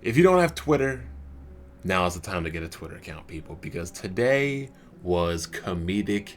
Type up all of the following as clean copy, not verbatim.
If you don't have Twitter, now is the time to get a Twitter account, people, because today was comedic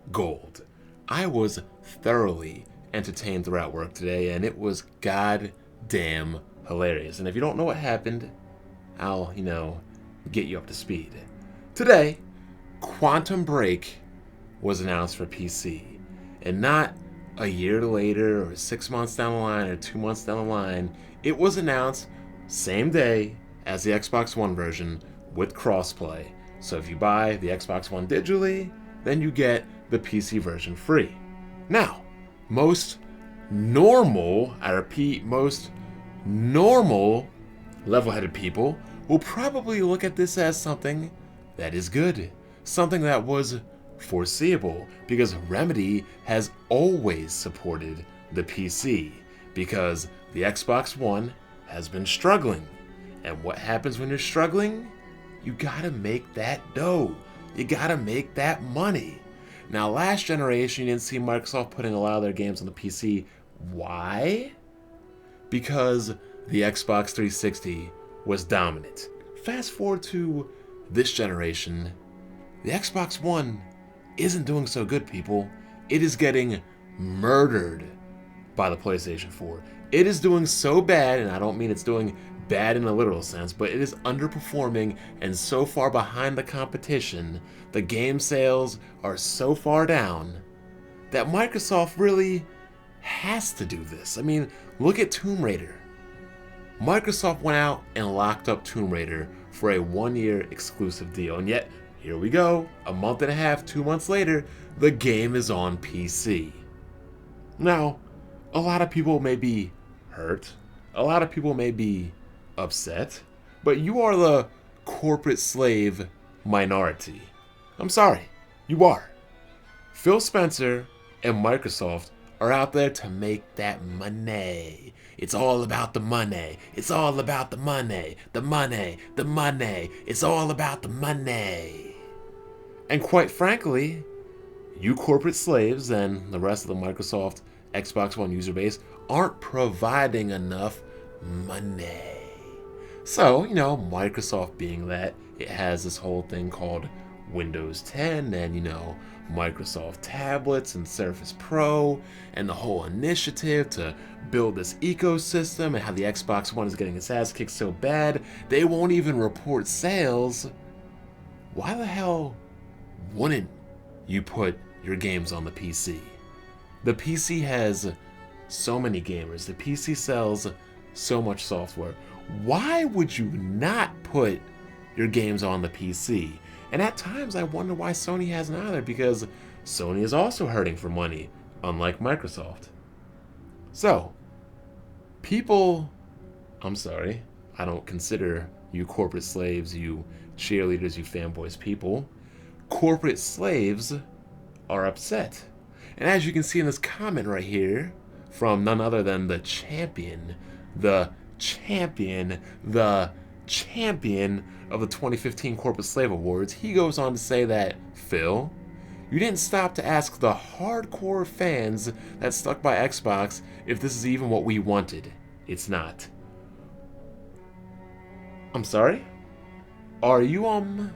gold. I was thoroughly entertained throughout work today, and it was goddamn hilarious. And if you don't know what happened, I'll, get you up to speed. Today, Quantum Break was announced for PC, and not a year later or 6 months down the line or 2 months down the line. It was announced same day as the Xbox One version with crossplay. So if you buy the Xbox One digitally, then you get the PC version free. Now, most normal, I repeat, most normal level-headed people will probably look at this as something that is good, something that was foreseeable, because Remedy has always supported the PC, because the Xbox One has been struggling. And what happens when you're struggling? You gotta make that dough. You gotta make that money. Now, last generation, you didn't see Microsoft putting a lot of their games on the PC. Why? Because the Xbox 360 was dominant. Fast forward to this generation, the Xbox One isn't doing so good, people. It is getting murdered by the PlayStation 4. It is doing so bad, and I don't mean it's doing bad in a literal sense, but it is underperforming and so far behind the competition. The game sales are so far down that Microsoft really has to do this. I mean, look at Tomb Raider. Microsoft went out and locked up Tomb Raider for a 1-year exclusive deal, and yet here we go, a month and a half, 2 months later, the game is on PC. Now, a lot of people may be hurt, a lot of people may be upset, but you are the corporate slave minority. I'm sorry, you are. Phil Spencer and Microsoft are out there to make that money. It's all about the money. It's all about the money. The money. The money. It's all about the money. And quite frankly, you corporate slaves and the rest of the Microsoft Xbox One user base aren't providing enough money. So, Microsoft being that, it has this whole thing called Windows 10 and, Microsoft tablets and Surface Pro and the whole initiative to build this ecosystem and how the Xbox One is getting its ass kicked so bad they won't even report sales. Why the hell wouldn't you put your games on the PC? The PC has so many gamers. The PC sells so much software. Why would you not put your games on the PC? And at times I wonder why Sony hasn't either, because Sony is also hurting for money, unlike Microsoft. So, I'm sorry, I don't consider you corporate slaves, you cheerleaders, you fanboys people. Corporate slaves are upset. And as you can see in this comment right here, from none other than the champion of the 2015 Corporate Slave Awards, he goes on to say that, Phil, you didn't stop to ask the hardcore fans that stuck by Xbox if this is even what we wanted. It's not. I'm sorry? Are you on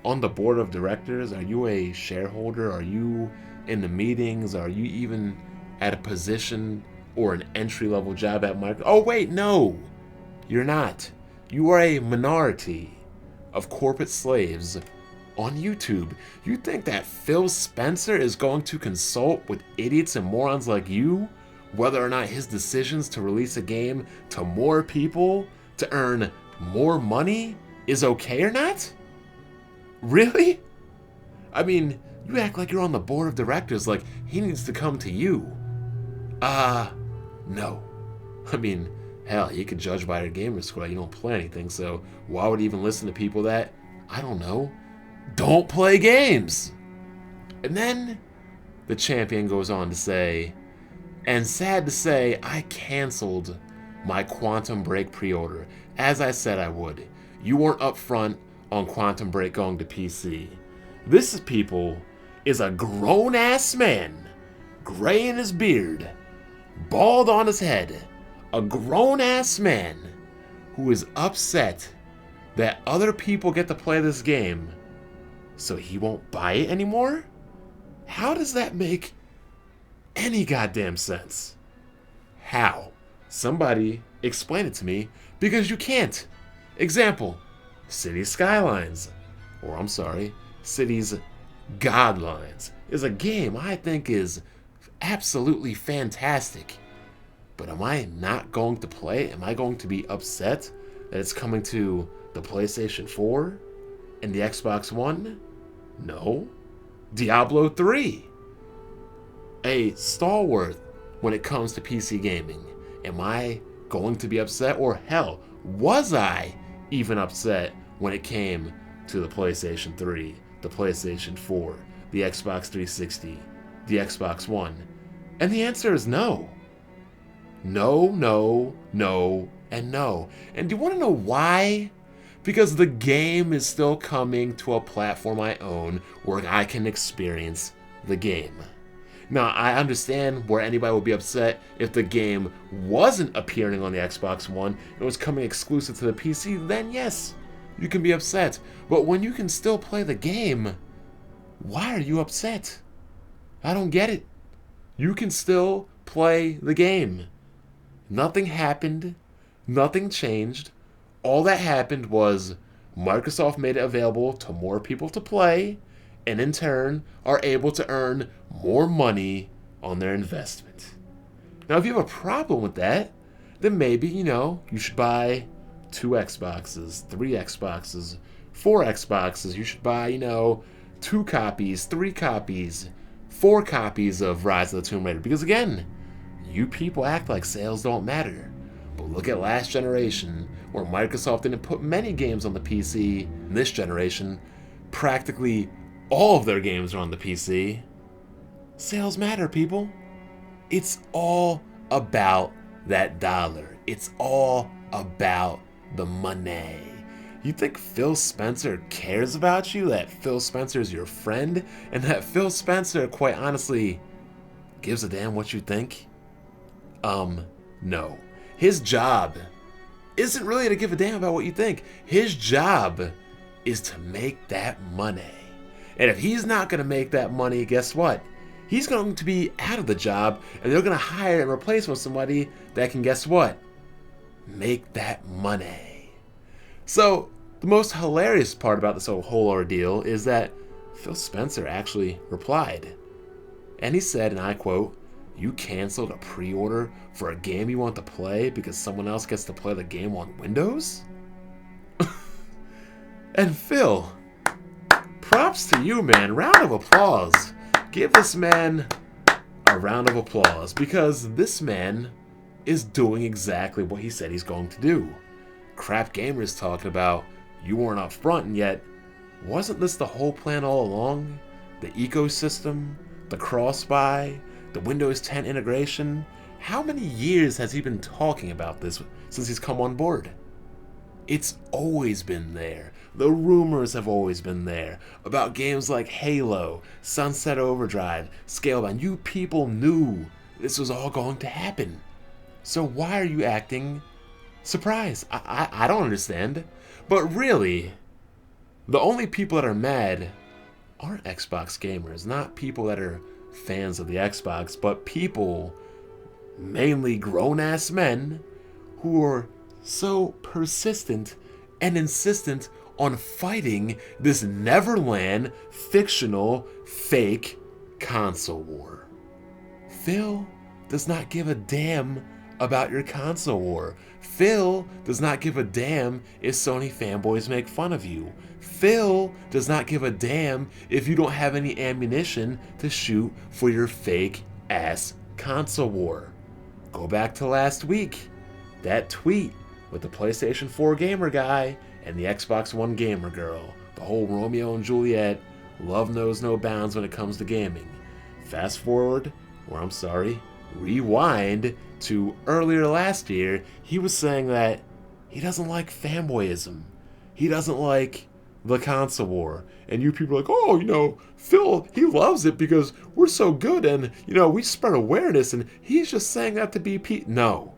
the board of directors? Are you a shareholder? Are you in the meetings? Are you even at a position or an entry-level job at Microsoft? Oh wait, no! You're not. You are a minority of corporate slaves on YouTube. You think that Phil Spencer is going to consult with idiots and morons like you whether or not his decisions to release a game to more people to earn more money is okay or not? Really? I mean, you act like you're on the board of directors, like he needs to come to you. No. I mean, hell, you could judge by your gamer score. You don't play anything, so why would you even listen to people that, I don't know, don't play games? And then the champion goes on to say, and sad to say, I canceled my Quantum Break pre-order, as I said I would. You weren't upfront on Quantum Break going to PC. This, people, is a grown-ass man, gray in his beard, bald on his head, a grown-ass man who is upset that other people get to play this game, so he won't buy it anymore? How does that make any goddamn sense? How? Somebody explain it to me, because you can't. Example, Cities Skylines, or I'm sorry, Cities Godlines, is a game I think is absolutely fantastic. But am I not going to play it? Am I going to be upset that it's coming to the PlayStation 4 and the Xbox One? No. Diablo 3, a stalwart when it comes to PC gaming. Am I going to be upset? Or hell, was I even upset when it came to the PlayStation 3, the PlayStation 4, the Xbox 360, the Xbox One? And the answer is no. No, no, no, and no. And do you want to know why? Because the game is still coming to a platform I own where I can experience the game. Now, I understand where anybody would be upset if the game wasn't appearing on the Xbox One and was coming exclusive to the PC, then yes, you can be upset. But when you can still play the game, why are you upset? I don't get it. You can still play the game. Nothing happened. Nothing changed. All that happened was Microsoft made it available to more people to play, and in turn are able to earn more money on their investment. Now, if you have a problem with that, then maybe, you should buy 2 Xboxes, 3 Xboxes, 4 Xboxes. You should buy, 2 copies, 3 copies, 4 copies of Rise of the Tomb Raider. Because again, you people act like sales don't matter. But look at last generation, where Microsoft didn't put many games on the PC. In this generation, practically all of their games are on the PC. Sales matter, people. It's all about that dollar. It's all about the money. You think Phil Spencer cares about you? That Phil Spencer is your friend? And that Phil Spencer, quite honestly, gives a damn what you think? No. His job isn't really to give a damn about what you think. His job is to make that money. And if he's not going to make that money, guess what? He's going to be out of the job, and they're going to hire and replace him with somebody that can, guess what? Make that money. So, the most hilarious part about this whole ordeal is that Phil Spencer actually replied. And he said, and I quote, "You canceled a pre-order for a game you want to play because someone else gets to play the game on Windows?" And Phil, props to you, man. Round of applause. Give this man a round of applause, because this man is doing exactly what he said he's going to do. Crap Gamer's talking about you weren't up front, and yet, wasn't this the whole plan all along? The ecosystem, the cross-buy, the Windows 10 integration. How many years has he been talking about this since he's come on board? It's always been there. The rumors have always been there about games like Halo, Sunset Overdrive, Scalebound. You people knew this was all going to happen. So why are you acting surprised? I don't understand. But really, the only people that are mad aren't Xbox gamers, not people that are fans of the Xbox, but people, mainly grown-ass men, who are so persistent and insistent on fighting this Neverland fictional fake console war. Phil does not give a damn about your console war. Phil does not give a damn if Sony fanboys make fun of you. Phil does not give a damn if you don't have any ammunition to shoot for your fake ass console war. Go back to last week. That tweet with the PlayStation 4 gamer guy and the Xbox One gamer girl. The whole Romeo and Juliet, love knows no bounds when it comes to gaming. Fast forward, or I'm sorry, rewind to earlier last year, he was saying that he doesn't like fanboyism. He doesn't like the console war. And you people are like, oh, Phil, he loves it because we're so good and, we spread awareness, and he's just saying that to be No,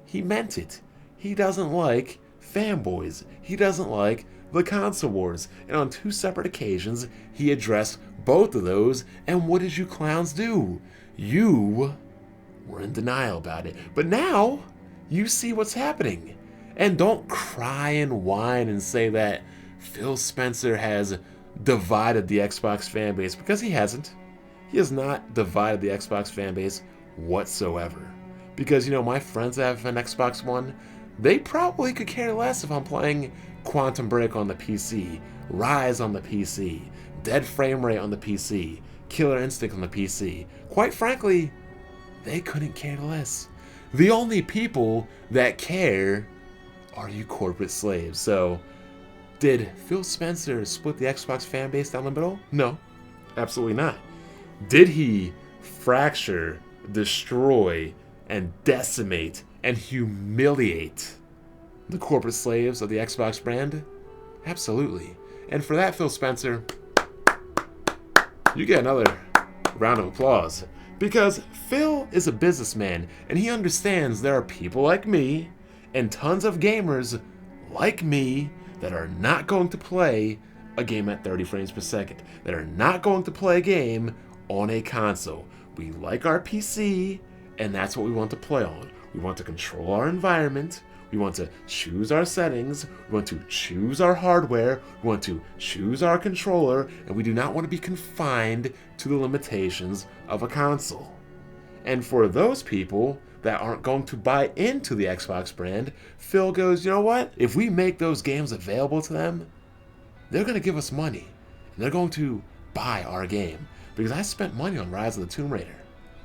he meant it. He doesn't like fanboys. He doesn't like the console wars. And on 2 separate occasions, he addressed both of those. And what did you clowns do? You were in denial about it. But now, you see what's happening. And don't cry and whine and say that Phil Spencer has divided the Xbox fanbase, because he hasn't. He has not divided the Xbox fanbase whatsoever. Because, my friends that have an Xbox One, they probably could care less if I'm playing Quantum Break on the PC, Rise on the PC, Dead Frame Rate on the PC, Killer Instinct on the PC. Quite frankly, they couldn't care less. The only people that care are you corporate slaves. So, did Phil Spencer split the Xbox fan base down the middle? No, absolutely not. Did he fracture, destroy, and decimate and humiliate the corporate slaves of the Xbox brand? Absolutely. And for that, Phil Spencer, you get another round of applause. Because Phil is a businessman, and he understands there are people like me and tons of gamers like me that are not going to play a game at 30 frames per second, that are not going to play a game on a console. We like our PC, and that's what we want to play on. We want to control our environment. We want to choose our settings. We want to choose our hardware. We want to choose our controller, and we do not want to be confined to the limitations of a console. And for those people that aren't going to buy into the Xbox brand, Phil goes, you know what? If we make those games available to them, they're going to give us money. And they're going to buy our game. Because I spent money on Rise of the Tomb Raider.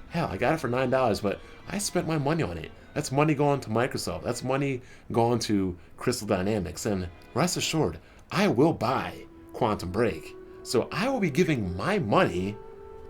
Hell, I got it for $9, but I spent my money on it. That's money going to Microsoft. That's money going to Crystal Dynamics. And rest assured, I will buy Quantum Break. So I will be giving my money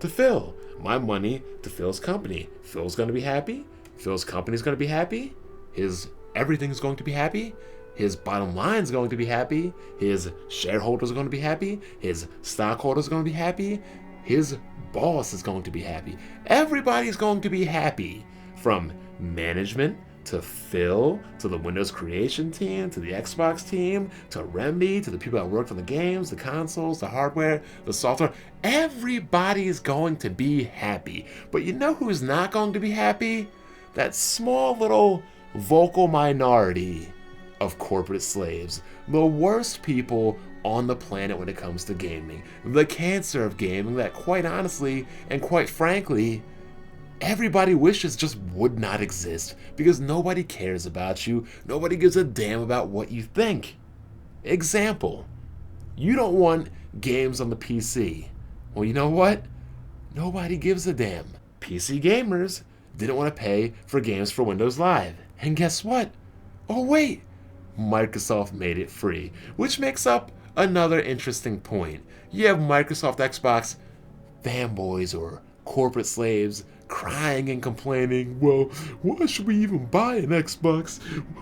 to Phil. My money to Phil's company. Phil's going to be happy. Phil's company's going to be happy. His everything's going to be happy. His bottom line's going to be happy. His shareholders are going to be happy. His stockholders are going to be happy. His boss is going to be happy. Everybody's going to be happy. From management to Phil, to the Windows creation team, to the Xbox team, to Remedy, to the people that worked on the games, the consoles, the hardware, the software. Everybody is going to be happy. But you know who's not going to be happy? That small little vocal minority of corporate slaves. The worst people on the planet when it comes to gaming. The cancer of gaming that, quite honestly and quite frankly, everybody wishes just would not exist, because nobody cares about you. Nobody gives a damn about what you think. Example, you don't want games on the PC. Well, you know what? Nobody gives a damn. PC gamers didn't want to pay for games for Windows Live. And guess what? Oh wait, Microsoft made it free, which makes up another interesting point. You have Microsoft Xbox fanboys or corporate slaves crying and complaining, well, why should we even buy an Xbox?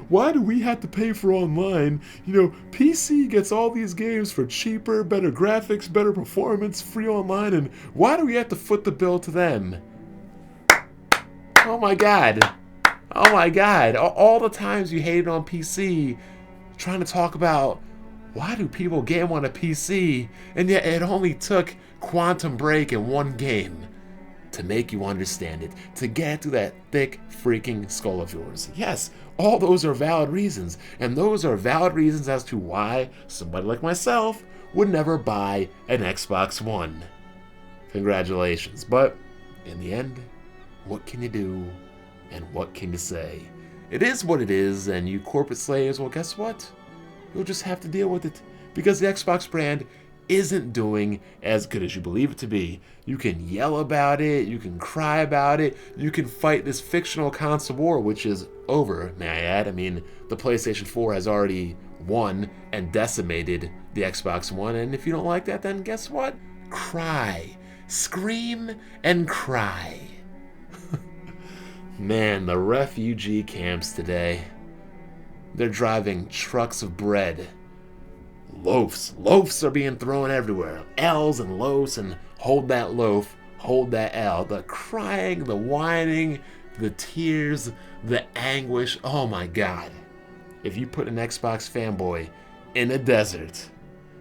Why do we have to pay for online? PC gets all these games for cheaper, better graphics, better performance, free online, and why do we have to foot the bill to them? Oh my god. Oh my god. All the times you hated on PC, trying to talk about why do people game on a PC, and yet it only took Quantum Break in one game to make you understand it, to get through that thick freaking skull of yours. Yes, all those are valid reasons, and those are valid reasons as to why somebody like myself would never buy an Xbox One. Congratulations. But in the end, what can you do, and what can you say? It is what it is, and you corporate slaves, well, guess what? You'll just have to deal with it, because the Xbox brand isn't doing as good as you believe it to be. You can yell about it, you can cry about it, you can fight this fictional console war, which is over, may I add. I mean, the PlayStation 4 has already won and decimated the Xbox One, and if you don't like that, then guess what? Cry. Scream and cry. Man, the refugee camps today. They're driving trucks of bread. Loaves are being thrown everywhere. L's and loaves, and hold that loaf, hold that L. The crying, the whining, the tears, the anguish. Oh my god. if you put an Xbox fanboy in a desert,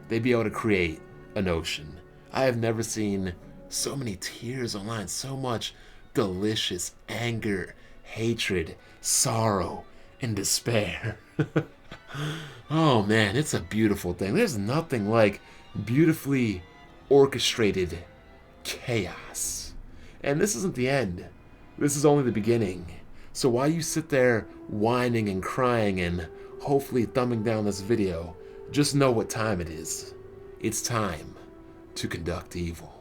they'd be able to create an ocean. I have never seen so many tears online, so much delicious anger, hatred, sorrow, and despair. Oh man, it's a beautiful thing. There's nothing like beautifully orchestrated chaos. And this isn't the end. This is only the beginning. So while you sit there whining and crying and hopefully thumbing down this video, just know what time it is. It's time to conduct evil.